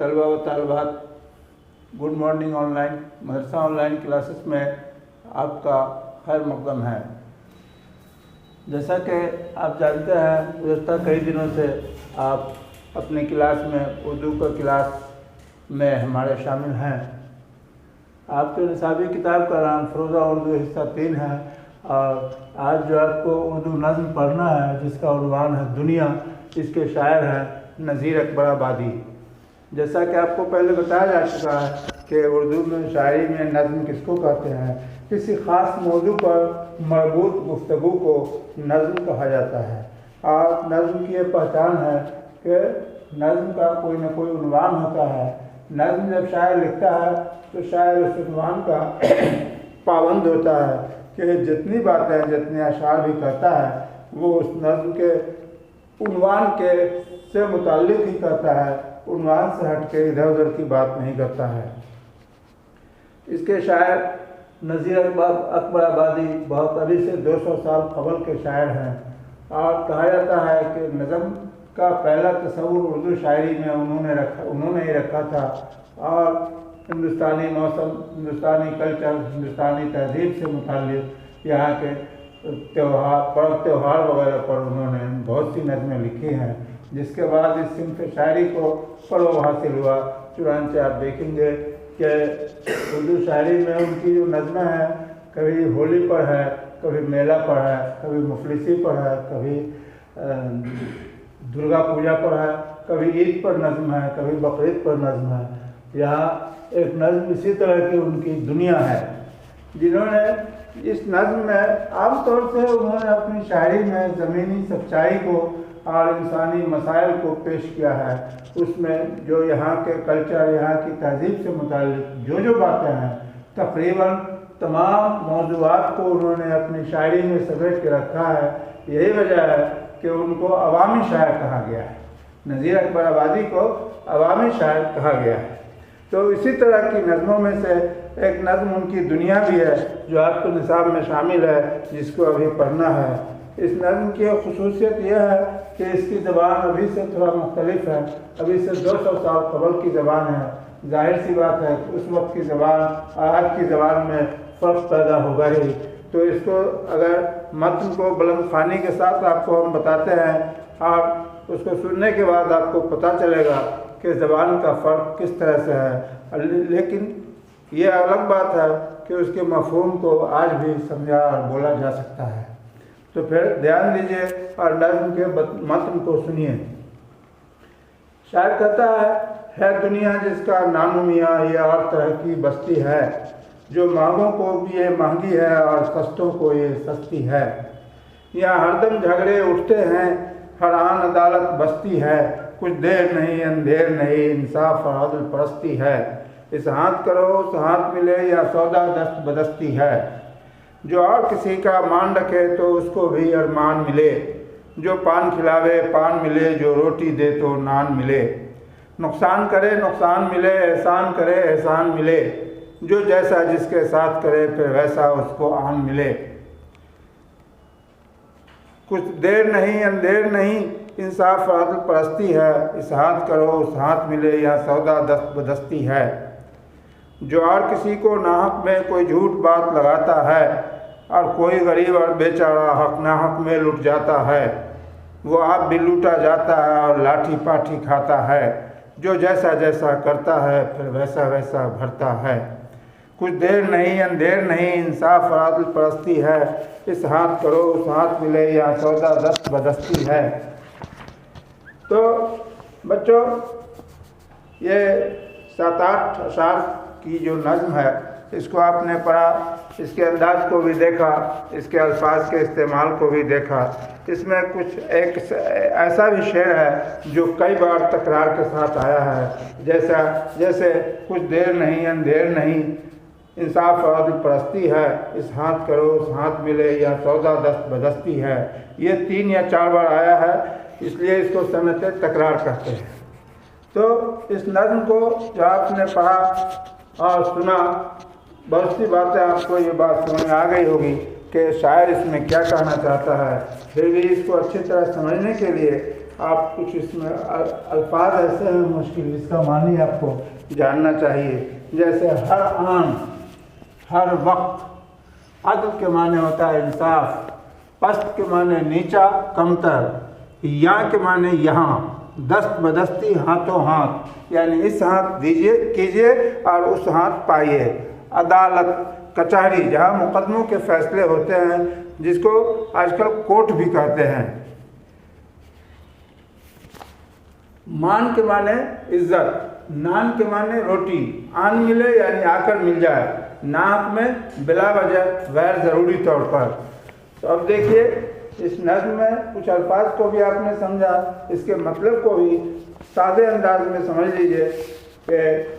तलबा व तालिबात, good morning online मदरसा online classes में आपका खैर मक़दम है। जैसा कि आप जानते हैं, गुज़श्ता कई दिनों से आप अपनी क्लास में उर्दू का क्लास में हमारे शामिल हैं। आपके निसाबी किताब का नाम फ़रोज़ा उर्दू हिस्सा 3 है और आज जो आपको उर्दू नज़्म पढ़ना है जिसका उन्वान है दुनिया, इसके शायर हैं नज़ीर अकबर आबादी। जैसा कि आपको पहले बताया जा चुका है कि उर्दू में शायरी में नज़्म किसको कहते हैं, किसी ख़ास मौजू पर मरबूत गुफ्तगू को नज़्म कहा जाता है। और नज़्म की ये पहचान है कि नज़्म का कोई न कोई उन्वान होता है। नज़्म जब शायर लिखता है तो शायर उस उन्वान का पाबंद होता है कि जितनी बातें जितने अशार भी करता है वो उस नज़्म के उन्वान के से मुताल्लिक़ ही करता है, उन्वान से हट के इधर उधर की बात नहीं करता है। इसके शायर नज़ीर अकबर आबादी बहुत अभी से 200 साल कबल के शायर हैं और कहा जाता है कि नज़्म का पहला तस्वुर उर्दू शायरी में उन्होंने ही रखा था और हिंदुस्तानी मौसम, हिंदुस्तानी कल्चर, हिंदुस्तानी तहज़ीब से मुताल्लिक़ यहाँ के पर्व त्यौहार वगैरह पर उन्होंने बहुत सी नज़में लिखी हैं, जिसके बाद इस सिंफ शायरी को फ़रोग़ हासिल हुआ। चुनांचे आप देखेंगे कि उर्दू शायरी में उनकी जो नज़में हैं कभी होली पर है, कभी मेला पर है, कभी मुफलिसी पर है, कभी दुर्गा पूजा पर है, कभी ईद पर नज़्म है, कभी बकरीद पर नज़्म है। यहाँ एक नज़्म इसी तरह की उनकी दुनिया है, जिन्होंने इस नज़्म में आमतौर से उन्होंने अपनी शायरी में ज़मीनी सच्चाई को और इंसानी मसाइल को पेश किया है। उसमें जो यहाँ के कल्चर, यहाँ की तहज़ीब से मुताल्लिक़ जो बातें हैं, तकरीबन तमाम मौज़ूआत को उन्होंने अपनी शायरी में समेट के रखा है। यही वजह है कि उनको अवामी शायर कहा गया है, नज़ीर अकबर आबादी को अवामी शायर कहा गया है। तो इसी तरह की नज़मों में से एक नज़्म उनकी दुनिया भी है जो आपके निसाब में शामिल है, जिसको अभी पढ़ना है। इस नज़्म की खुसूसियत यह है कि इसकी ज़बान अभी से थोड़ा मुख्तलिफ है, अभी से 200 साल कबल की ज़बान है। जाहिर सी बात है कि उस वक्त की ज़बान और आज की ज़बान में फ़र्क पैदा होगा ही। तो इसको अगर मतन को बुलंद ख़्वानी के साथ आपको हम बताते हैं और उसको सुनने के बाद आपको पता चलेगा कि ज़बान का फ़र्क किस तरह से है। लेकिन ये अलग बात है कि उसके मफ़हूम को आज भी समझा और बोला जा सकता है। तो फिर ध्यान दीजिए और नज़्म के मतन को सुनिए। शायर कहता है दुनिया जिसका नाम मियाँ ये और तरह की बस्ती है, जो महंगों को भी ये महंगी है और सस्तों को ये सस्ती है। यहाँ हरदम झगड़े उठते हैं, हर आन अदालत बस्ती है, कुछ देर नहीं अंधेर नहीं इंसाफ और अदल परस्ती है। इस हाथ करो उस हाथ मिले या सौदा दस्त बदस्ती है, जो और किसी का मान रखे तो उसको भी अरमान मिले, जो पान खिलावे पान मिले, जो रोटी दे तो नान मिले। नुकसान करे नुकसान मिले, एहसान करे एहसान मिले, जो जैसा जिसके साथ करे फिर वैसा उसको आन मिले। कुछ देर नहीं अंधेर नहीं इंसाफ और अदल परस्ती है, इस हाथ करो उस हाथ मिले या सौदा दस्त बदस्ती है। जो और किसी को नाहक में कोई झूठ बात लगाता है और कोई गरीब और बेचारा हक नाहक में लुट जाता है, वो आप भी लूटा जाता है और लाठी पाठी खाता है। जो जैसा जैसा करता है फिर वैसा वैसा भरता है। कुछ देर नहीं अंधेर नहीं इंसाफ और अदल परस्ती है, इस हाथ करो उस हाथ मिले या सौदा दस्त बदस्ती है। तो बच्चों, ये 7-8 अशार की जो नज़्म है इसको आपने पढ़ा, इसके अंदाज को भी देखा, इसके अल्फाज के इस्तेमाल को भी देखा। इसमें कुछ एक ऐसा भी शेर है जो कई बार तकरार के साथ आया है, जैसे कुछ देर नहीं अंधेर नहीं इंसाफ और अदल परस्ती है, इस हाथ करो उस हाथ मिले या सौदा दस्त बदस्ती है। ये 3 या 4 बार आया है, इसलिए इसको समझते तकरार कहते हैं। तो इस नज़्म को जो आपने पढ़ा और सुना, बहुत सी बातें आपको ये बात समझ में आ गई होगी कि शायर इसमें क्या कहना चाहता है। फिर भी इसको अच्छी तरह समझने के लिए आप कुछ इसमें अल्फाज ऐसे हैं मुश्किल, इसका मानी आपको जानना चाहिए। जैसे हर आन, हर वक्त। अदल के माने होता है इंसाफ, पस्त के माने नीचा कमतर, या के माने यहाँ, दस्त बदस्ती हाथों हाथ, यानी इस हाथ दीजिए कीजिए और उस हाथ पाइए। अदालत कचहरी, जहाँ मुकदमों के फैसले होते हैं, जिसको आजकल कोर्ट भी कहते हैं। मान के माने इज्जत, नान के माने रोटी, आन मिले यानी आकर मिल जाए, नाक में बिला वजह गैर ज़रूरी तौर पर। तो अब देखिए इस नज़्म में कुछ अल्फाज को भी आपने समझा, इसके मतलब को भी सादे अंदाज में समझ लीजिए कि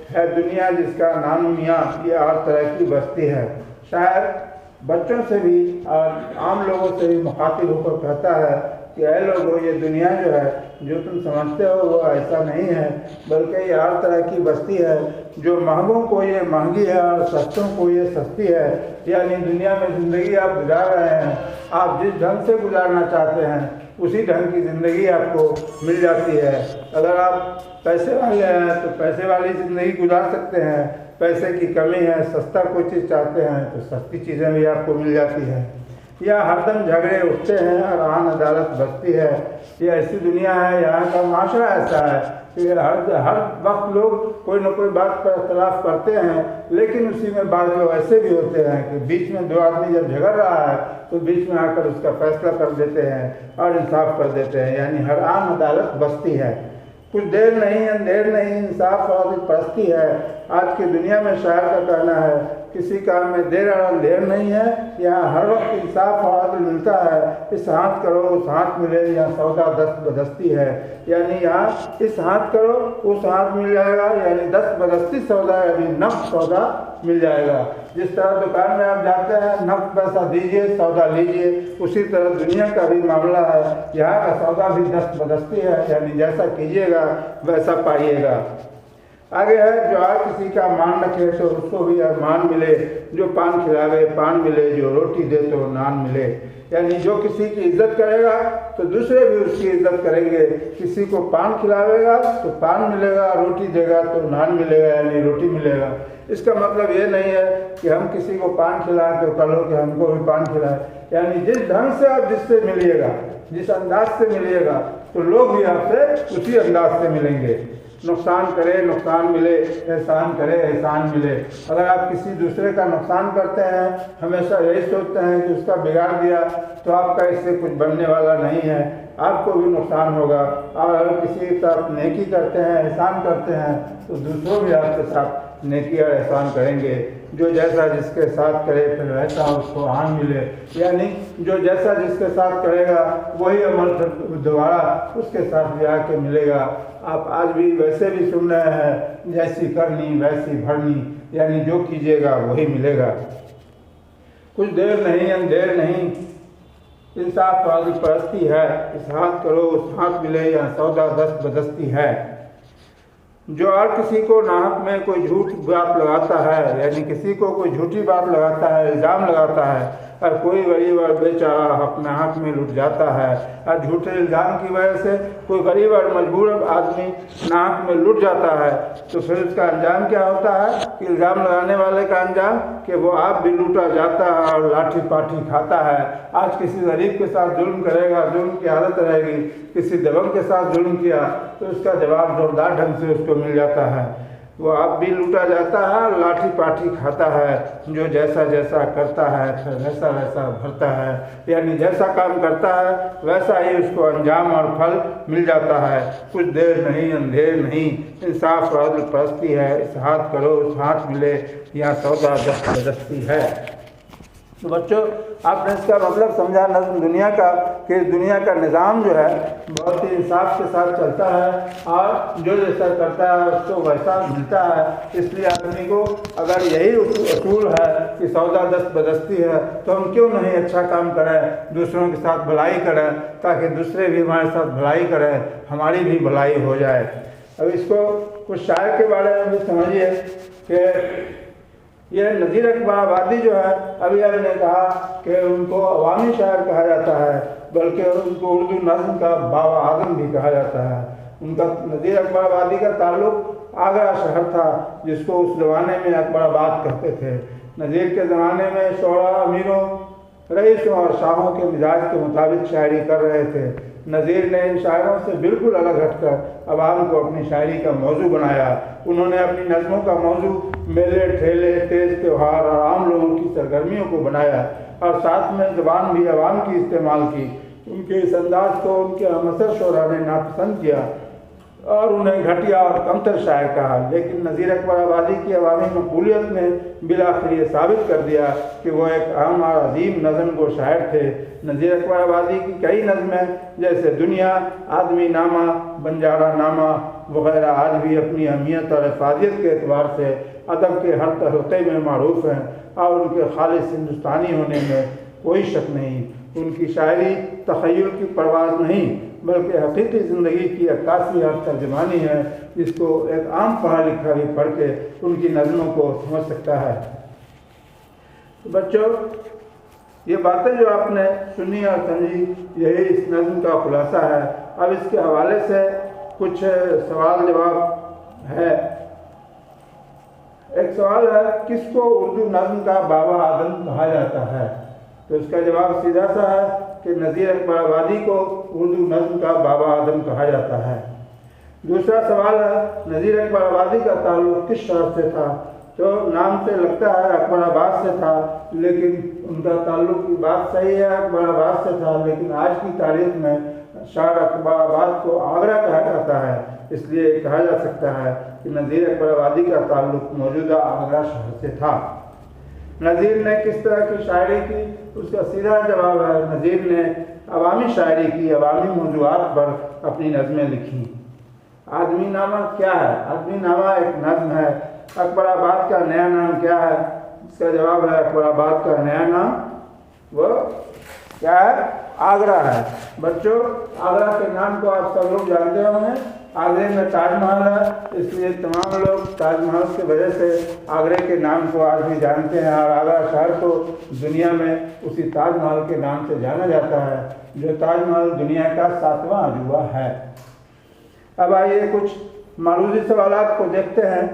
है दुनिया जिसका नाम मियाँ, ये और तरह की बस्ती है। शायद बच्चों से भी और आम लोगों से भी मुखातिब होकर कहता है कि ऐ लोगों, ये दुनिया जो है, जो तुम समझते हो वो ऐसा नहीं है, बल्कि ये हर तरह की बस्ती है। जो महंगों को ये महंगी है और सस्तों को ये सस्ती है। यानी दुनिया में ज़िंदगी आप गुजार रहे हैं, आप जिस ढंग से गुजारना चाहते हैं उसी ढंग की ज़िंदगी आपको मिल जाती है। अगर आप पैसे वाले हैं तो पैसे वाली ज़िंदगी गुजार सकते हैं, पैसे की कमी है, सस्ता कोई चीज़ चाहते हैं तो सस्ती चीज़ें भी आपको मिल जाती हैं। या हरदम झगड़े उठते हैं और आन अदालत बसती है। ये ऐसी दुनिया है, यहाँ का माशरा ऐसा है कि हर वक्त लोग कोई न कोई बात पर इख्तलाफ करते हैं, लेकिन उसी में बाद लोग ऐसे भी होते हैं कि बीच में दो आदमी जब झगड़ रहा है तो बीच में आकर उसका फैसला कर देते हैं और इंसाफ कर देते हैं। यानी हर आन अदालत बसती है। कुछ देर नहीं अंधेर नहीं, इंसाफ और परस्ती है। आज की दुनिया में शायर का कहना है, किसी काम में देर और अंधेर नहीं है, यहाँ हर वक्त इंसाफ और अदल मिलता है। इस हाथ करो उस हाथ मिले, यहाँ सौदा दस्त बदस्ती है। यानी यहाँ इस हाथ करो उस हाथ मिल जाएगा, यानी दस्त बदस्ती सौदा, यानी नफ्स सौदा मिल जाएगा। जिस तरह दुकान में आप जाते हैं, नफ्स पैसा दीजिए सौदा लीजिए, उसी तरह दुनिया का भी मामला है। यहाँ का सौदा भी दस्त बदस्ती है, यानी जैसा कीजिएगा वैसा पाइएगा। आगे है, जो आज किसी का मान रखे तो उसको भी मान मिले, जो पान खिलावे पान मिले, जो रोटी दे तो नान मिले। यानी जो किसी की इज्जत करेगा तो दूसरे भी उसकी इज्जत करेंगे। किसी को पान खिलावेगा तो पान मिलेगा, रोटी देगा तो नान मिलेगा, यानी रोटी मिलेगा। इसका मतलब ये नहीं है कि हम किसी को पान खिलाएं तो कल हो कि हमको भी पान खिलाएं। यानी जिस ढंग से आप जिससे मिलिएगा, जिस अंदाज से मिलिएगा, तो लोग भी आपसे उसी अंदाज से मिलेंगे। नुकसान करे नुकसान मिले, एहसान करे एहसान मिले। अगर आप किसी दूसरे का नुकसान करते हैं, हमेशा यही सोचते हैं कि उसका बिगाड़ दिया, तो आपका इससे कुछ बनने वाला नहीं है, आपको भी नुकसान होगा। और अगर किसी के साथ नेकी करते हैं, एहसान करते हैं, तो दूसरों भी आपके साथ नेकी और एहसान करेंगे। जो जैसा जिसके साथ करे फिर वैसा उसको आन मिले। यानी जो जैसा जिसके साथ करेगा वही अमल फिर दोबारा उसके साथ भी आके मिलेगा। आप आज भी वैसे भी सुन रहे हैं, जैसी करनी वैसी भरनी, यानी जो कीजिएगा वही मिलेगा। कुछ देर नहीं अंधेर नहीं, इंसाफ वाली परस्ती है। इस हाथ करो उस हाथ मिले, यहाँ सौदा दस्त बदस्ती है। जो और किसी को नाहक में कोई झूठ बात लगाता है, यानी किसी को कोई झूठी बात लगाता है, इल्ज़ाम लगाता है, और कोई गरीब और बेचारा अपने हक में लुट जाता है, और झूठे इल्ज़ाम की वजह से कोई गरीब और मजबूर आदमी नाहक में लुट जाता है, तो फिर उसका अंजाम क्या होता है कि इल्ज़ाम लगाने वाले का अंजाम कि वो आप भी लूटा जाता है और लाठी पाठी खाता है। आज किसी गरीब के साथ जुल्म करेगा, जुल्म की हालत रहेगी। किसी दबंग के साथ जुल्म किया तो उसका जवाब जोरदार ढंग से उसको मिल जाता है। वो आप भी लूटा जाता है और लाठी पाठी खाता है। जो जैसा जैसा करता है फिर वैसा वैसा भरता है। यानी जैसा काम करता है वैसा ही उसको अंजाम और फल मिल जाता है। कुछ देर नहीं अंधेर नहीं, इंसाफ और अदल परस्ती है। इस हाथ करो उस हाथ मिले, यहाँ सौदा दस्त बदस्ती है। तो बच्चों, आपने इसका मतलब समझा नज़्म दुनिया का, कि दुनिया का निज़ाम जो है बहुत ही इंसाफ के साथ चलता है, और जो जैसा करता है उसको वैसा मिलता है। इसलिए आदमी को अगर यही उसूल है कि सौदा दस्त बदस्ती है, तो हम क्यों नहीं अच्छा काम करें, दूसरों के साथ भलाई करें, ताकि दूसरे भी हमारे साथ भलाई करें, हमारी भी भलाई हो जाए। अब इसको कुछ शायर के बारे में भी समझिए कि यह नज़ीर अकबर आबादी जो है, अभी हमने कहा कि उनको अवामी शायर कहा जाता है, बल्कि उनको उर्दू नज़्म का बाबा आदम भी कहा जाता है। उनका नज़ीर अकबर आबादी का ताल्लुक़ आगरा शहर था, जिसको उस ज़माने में अकबराबाद कहते थे। नज़ीर के ज़माने में शोरा अमीरों, रईसों और शाहों के मिजाज के मुताबिक शायरी कर रहे थे। नज़ीर ने इन शायरों से बिल्कुल अलग हटकर अवाम को अपनी शायरी का मौजू बनाया। उन्होंने अपनी नज़मों का मौजू मेले, ठेले, तेज़ त्यौहार और आम लोगों की सरगर्मियों को बनाया और साथ में ज़बान भी अवाम की इस्तेमाल की। उनके इस अंदाज को उनके हमअसर शोरा ने नापसंद किया और उन्हें घटिया और कमतर शायर कहा। लेकिन नज़ीर अकबर आबादी की अवामी मकबूलियत ने बिलाखिर ये साबित कर दिया कि वो एक अहम और अजीम नज़म गो शायर थे। नज़ीर अकबर आबादी की कई नज़में जैसे दुनिया, आदमी नामा, बंजारा नामा वगैरह आज भी अपनी अहमियत और अफादियत के एतबार से अदब के हर तहलक़े में मारूफ हैं और उनके खालिस हिंदुस्तानी होने में कोई शक नहीं। उनकी शायरी तख़य्युल की परवाज़ नहीं बल्कि हकीकी ज़िंदगी की अक्कासी और तर्जमानी है, जिसको एक आम पढ़ा लिखा भी पढ़ के उनकी नज़मों को समझ सकता है। तो बच्चों, ये बातें जो आपने सुनी और समझी, यही इस नज़्म का खुलासा है। अब इसके हवाले से कुछ सवाल जवाब है। एक सवाल है, किसको उर्दू नज़्म का बाबा आदम कहा जाता है? तो इसका जवाब सीधा सा है कि नज़ीर अकबर आबादी को उर्दू नज़्म का बाबा आदम कहा जाता है। दूसरा सवाल है, नज़ीर अकबर आबादी का ताल्लुक़ किस शहर से था? तो नाम से लगता है अकबराबाद से था, लेकिन उनका ताल्लुक़ की बात सही है, अकबराबाद से था, लेकिन आज की तारीख में शहर अकबराबाद को आगरा कहा जाता है। इसलिए कहा जा सकता है कि नज़ीर अकबर आबादी का ताल्लुक़ मौजूदा आगरा शहर से था। नज़ीर ने किस तरह की शायरी की? उसका सीधा जवाब है, नज़ीर ने अवामी शायरी की, अवामी मौजूआत पर अपनी नज़में लिखी। आदमी नामा क्या है? आदमी नामा एक नज़्म है। अकबराबाद का नया नाम क्या है? इसका जवाब है, अकबराबाद का नया नाम वो क्या है? आगरा है। बच्चों, आगरा के नाम को आप सब लोग जानते होंगे। आगरे में ताजमहल है, इसलिए तमाम लोग ताजमहल की वजह से आगरे के नाम को आज भी जानते हैं और आगरा शहर को दुनिया में उसी ताजमहल के नाम से जाना जाता है, जो ताजमहल दुनिया का 7वां अजूबा है। अब आइए कुछ मारूजी सवालात को देखते हैं।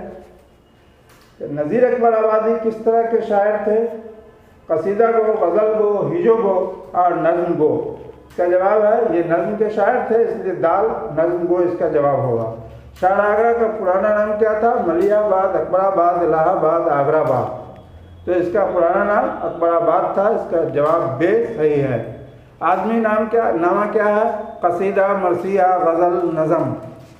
नज़ीर अकबर आबादी किस तरह के शायर थे? कसीदा गो, गज़ल गो, हिजो गो और नज़्म गो। इसका जवाब है, ये नज़्म के शायर थे, इसलिए दाल नज़्म गो इसका जवाब होगा। शहर आगरा का पुराना नाम क्या था? मलियाबाद, अकबराबाद, इलाहाबाद, आगराबाद। तो इसका पुराना नाम अकबराबाद था। इसका जवाब बे सही है। आदमी नामा क्या है? कसीदा, मरसिया, गज़ल, नज़म।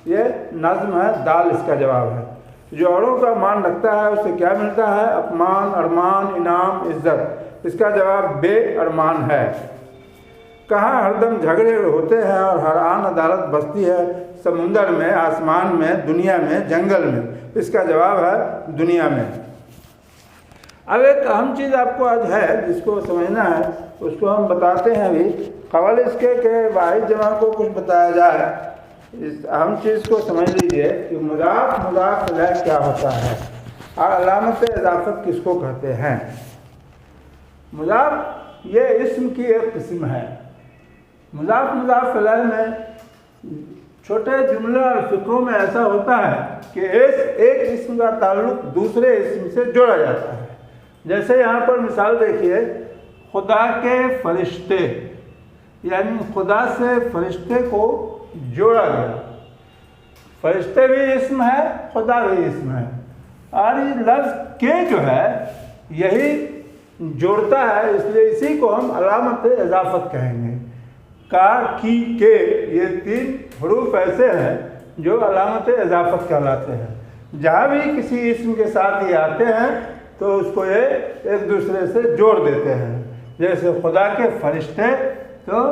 ये नज़्म है, दाल इसका जवाब है। जो औरों का मान रखता है उसे क्या मिलता है? अपमान, अरमान, इनाम, इज्जत। इसका जवाब बे अरमान है। कहाँ हरदम झगड़े होते हैं और हर आन अदालत बसती है? समुंदर में, आसमान में, दुनिया में, जंगल में। इसका जवाब है दुनिया में। अब एक अहम चीज़ आपको आज है जिसको समझना है, उसको हम बताते हैं अभी। क़बल इसके के वाहिद जमा को कुछ बताया जाए। इस अहम चीज़ को समझ लीजिए कि मुज़ाफ़ मुज़ाफ़ इलैह क्या होता है और अलामत इज़ाफ़त किसको कहते हैं। मुज़ाफ़ ये इस्म की एक किस्म है। मुज़ाफ़ मुज़ाफ़ इलैह में छोटे जुमले और फ़िक्रों में ऐसा होता है कि एक इस्म का ताल्लुक़ दूसरे इस्म से जोड़ा जाता है। जैसे यहाँ पर मिसाल देखिए, खुदा के फरिश्ते, यानी खुदा से फरिश्ते को जोड़ा गया। फरिश्ते भी इस्म है, खुदा भी इस्म है, और ये लफ्ज़ के जो है यही जोड़ता है, इसलिए इसी को हम अलामत इज़ाफ़त कहेंगे। का, की, के, ये 3 हरूफ ऐसे हैं जो अलामत इज़ाफ़त कहलाते हैं। जहाँ भी किसी इस्म के साथ ये आते हैं तो उसको ये एक दूसरे से जोड़ देते हैं। जैसे खुदा के फरिश्ते, तो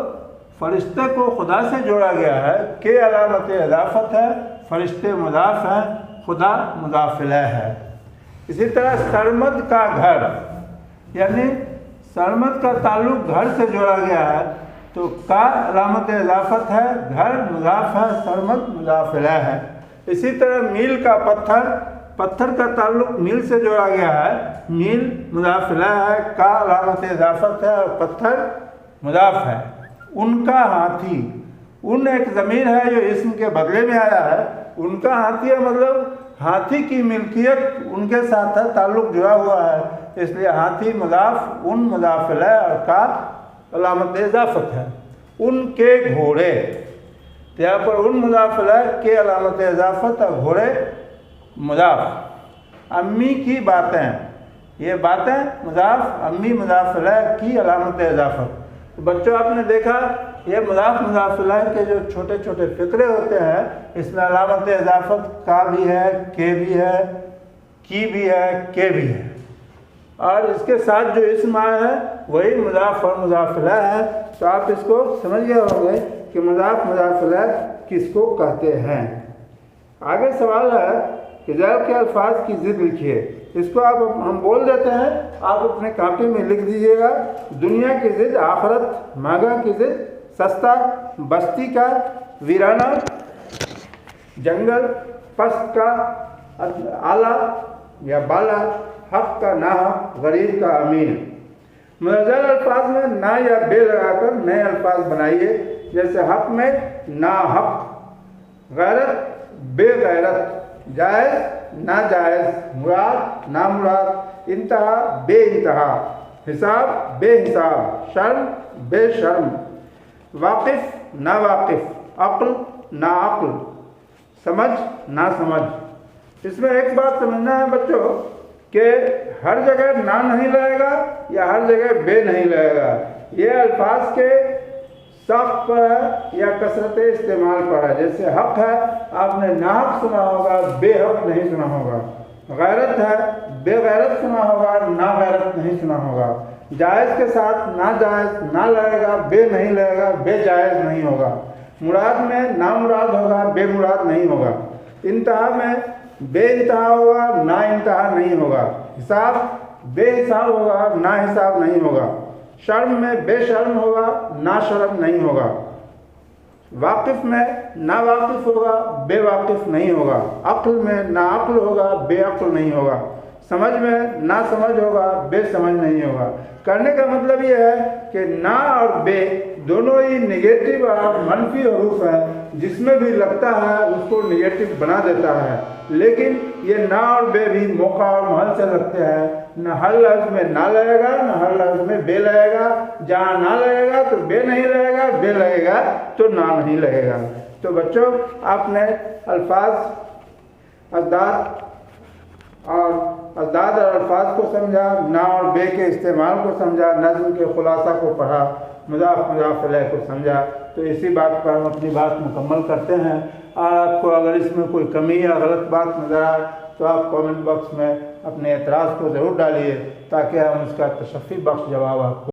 फरिश्ते को खुदा से जोड़ा गया है, के अलामत इज़ाफ़त है, फरिश्ते मुज़ाफ़ हैं, खुदा मुज़ाफ़ इलैह है। इसी तरह सरमद का घर, यानी सरमद का ताल्लुक़ घर से जोड़ा गया है, तो का अलामत इज़ाफ़त है, घर मुज़ाफ़ है, सरमद मुज़ाफ़ इलैह है। इसी तरह मील का पत्थर, पत्थर का ताल्लुक मील से जोड़ा गया है। मील मुदाफ इलैह है, का अलामत इजाफत है और पत्थर मुदाफ है। उनका हाथी, उन एक ज़मीर है जो इस्म के बदले में आया है। उनका हाथी है मतलब हाथी की मिल्कियत उनके साथ है, ताल्लुक जुड़ा हुआ है, इसलिए हाथी मुदाफ, उन मुदाफ इलैह और का अलामत इजाफत है। उनके घोड़े, तो यहाँ पर उन मुदाफ इलैह के अलामत इजाफत और घोड़े मुदाफ। अम्मी की बातें, ये बातें मुदाफ, अम्मी मुदाफ इलैह की अलामत इजाफत। तो बच्चों आपने देखा ये मुदाफ मुदाफ इलैह के जो छोटे छोटे फ़िक्रे होते हैं, इसमें अलामत इजाफत का भी है, के भी है, की भी है, के भी है, और इसके साथ जो इस्म आया है वही मुदाफ और मुदाफ इलैह है। तो आप इसको समझ गए होंगे कि मुदाफ मुदाफ इलैह किसको कहते हैं। आगे सवाल है कि ज़ैल के अल्फाज की ज़िद लिखिए। इसको आप हम बोल देते हैं, आप अपने कापी में लिख दीजिएगा। दुनिया की ज़िद आखरत, मांगा की ज़िद सस्ता, बस्ती का वीराना, जंगल, पस्त का आला या बाला, हक का नाहक, गरीब का अमीर। मुनज़्ज़ल अल्फाज में ना या बे लगाकर नए अल्फाज बनाइए, जैसे हक में ना हक, गैरत बेगैरत, जायज़ ना जायज़, मुराद ना मुराद, इंतहा बे इंतहा, हिसाब बे हिसाब, शर्म बे शर्म, वाकिफ़ ना वाकिफ़, अक्ल ना अक्ल, समझ ना समझ। इसमें एक बात समझना है बच्चों कि हर जगह ना नहीं लगेगा या हर जगह बे नहीं लगेगा। ये अल्फाज के साख्त पर है या कसरत इस्तेमाल पर है। जैसे हक है, आपने नाहक सुना होगा, बेहक नहीं सुना होगा। गैरत है, बेगैरत सुना होगा, ना गैरत नहीं सुना होगा। जायज़ के साथ ना जायज़ ना लगेगा, बे नहीं लगेगा, बेजायज़ नहीं होगा। मुराद में ना मुराद होगा, बेमुराद नहीं होगा। इंतहा में बे इंतहा होगा, ना इंतहा नहीं होगा। हिसाब बेहिसाब होगा, ना हिसाब नहीं होगा। शर्म में बेशर्म होगा, ना शर्म नहीं होगा। वाकिफ़ में ना वाकिफ़ होगा, बेवाकिफ़ नहीं होगा। अक्ल में ना अक्ल होगा, बेअक्ल नहीं होगा। समझ में ना समझ होगा, बेसमझ नहीं होगा। करने का मतलब ये है कि ना और बे दोनों ही नेगेटिव और मनफी हरूफ हैं, जिसमें भी लगता है उसको नेगेटिव बना देता है। लेकिन ये ना और बे भी मौका और महल से लगते हैं। न हर लफ्ज़ में ना लगेगा, न हर लफ्ज़ में बे लगेगा। जहाँ ना लगेगा तो बे नहीं लगेगा, बे लगेगा तो ना नहीं लगेगा। तो बच्चों आपने अल्फाज, अज़दाद और अल्फाज को समझा, ना और बे के इस्तेमाल को समझा, नज़्म के खुलासा को पढ़ा, मुज़ाफ़ मुज़ाफ़ इलैह को समझा। तो इसी बात पर हम अपनी बात मुकम्मल करते हैं। और आपको अगर इसमें कोई कमी या गलत बात नज़र आए तो आप कमेंट बॉक्स में अपने एतराज़ को ज़रूर डालिए, ताकि हम उसका तशफ़ी बख्श जवाब आपको